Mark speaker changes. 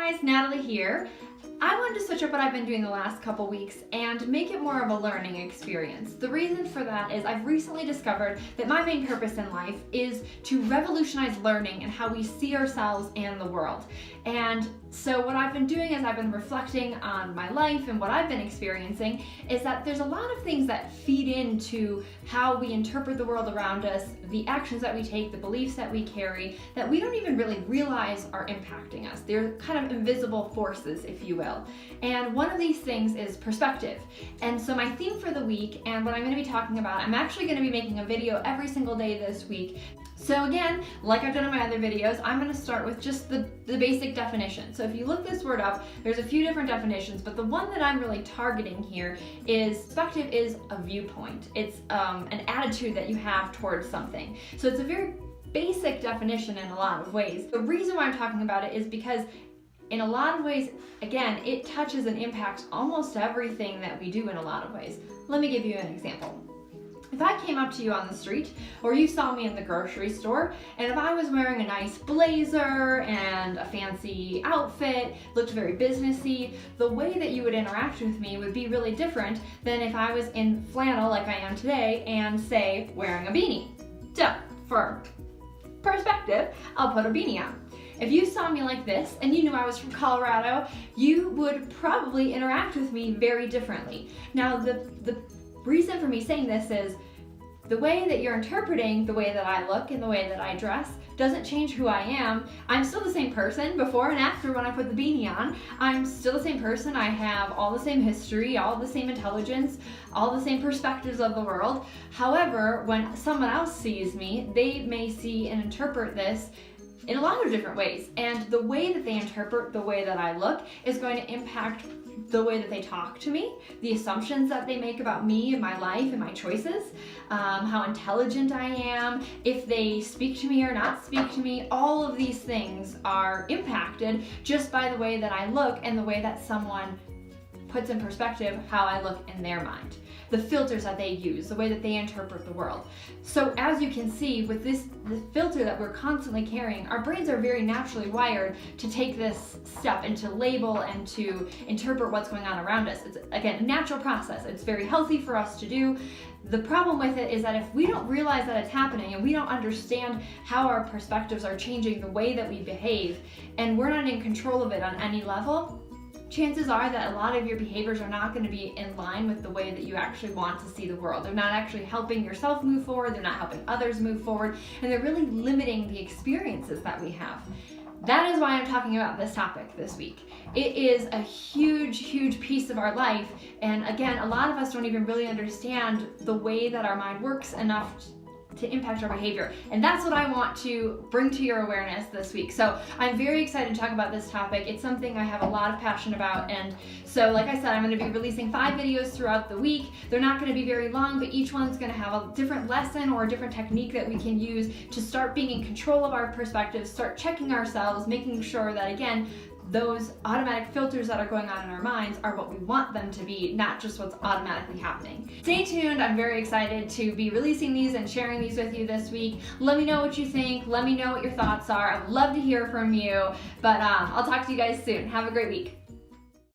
Speaker 1: guys, Natalie here. I wanted to switch up what I've been doing the last couple weeks and make it more of a learning experience. The reason for that is I've recently discovered that my main purpose in life is to revolutionize learning and how we see ourselves and the world. And so what I've been doing is I've been reflecting on my life and what I've been experiencing is that there's a lot of things that feed into how we interpret the world around us, the actions that we take, the beliefs that we carry, that we don't even really realize are impacting us. They're kind of invisible forces, if you will. And one of these things is perspective. And so my theme for the week and what I'm going to be talking about, I'm actually going to be making a video every single day this week. So again, like I've done in my other videos, I'm going to start with just the basic definition. So if you look this word up, there's a few different definitions, but the one that I'm really targeting here is perspective is a viewpoint. It's an attitude that you have towards something. So it's a very basic definition in a lot of ways. The reason why I'm talking about it is because in a lot of ways, again, it touches and impacts almost everything that we do in a lot of ways. Let me give you an example. If I came up to you on the street or you saw me in the grocery store and if I was wearing a nice blazer and a fancy outfit, looked very businessy, the way that you would interact with me would be really different than if I was in flannel like I am today and say wearing a beanie. So for perspective, I'll put a beanie on. If you saw me like this and you knew I was from Colorado, you would probably interact with me very differently. Now the reason for me saying this is the way that you're interpreting the way that I look and the way that I dress doesn't change who I am. I'm still the same person before and after when I put the beanie on. I'm still the same person. I have all the same history, all the same intelligence, all the same perspectives of the world. However, when someone else sees me, they may see and interpret this in a lot of different ways. And the way that they interpret the way that I look is going to impact the way that they talk to me, the assumptions that they make about me and my life and my choices, how intelligent I am, if they speak to me or not speak to me. All of these things are impacted just by the way that I look and the way that someone puts in perspective how I look in their mind, the filters that they use, the way that they interpret the world. So as you can see, with this filter that we're constantly carrying, our brains are very naturally wired to take this step and to label and to interpret what's going on around us. It's, again, a natural process. It's very healthy for us to do. The problem with it is that if we don't realize that it's happening and we don't understand how our perspectives are changing the way that we behave, and we're not in control of it on any level, chances are that a lot of your behaviors are not going to be in line with the way that you actually want to see the world. They're not actually helping yourself move forward, they're not helping others move forward, and they're really limiting the experiences that we have. That is why I'm talking about this topic this week. It is a huge, huge piece of our life, and again, a lot of us don't even really understand the way that our mind works enough to impact our behavior. And that's what I want to bring to your awareness this week. So I'm very excited to talk about this topic. It's something I have a lot of passion about. And so like I said, I'm going to be releasing 5 videos throughout the week. They're not going to be very long, but each one's going to have a different lesson or a different technique that we can use to start being in control of our perspectives, start checking ourselves, making sure that, again, those automatic filters that are going on in our minds are what we want them to be, not just what's automatically happening. Stay tuned. I'm very excited to be releasing these and sharing these with you this week. Let me know what you think. Let me know what your thoughts are. I'd love to hear from you. But I'll talk to you guys soon. Have a great week.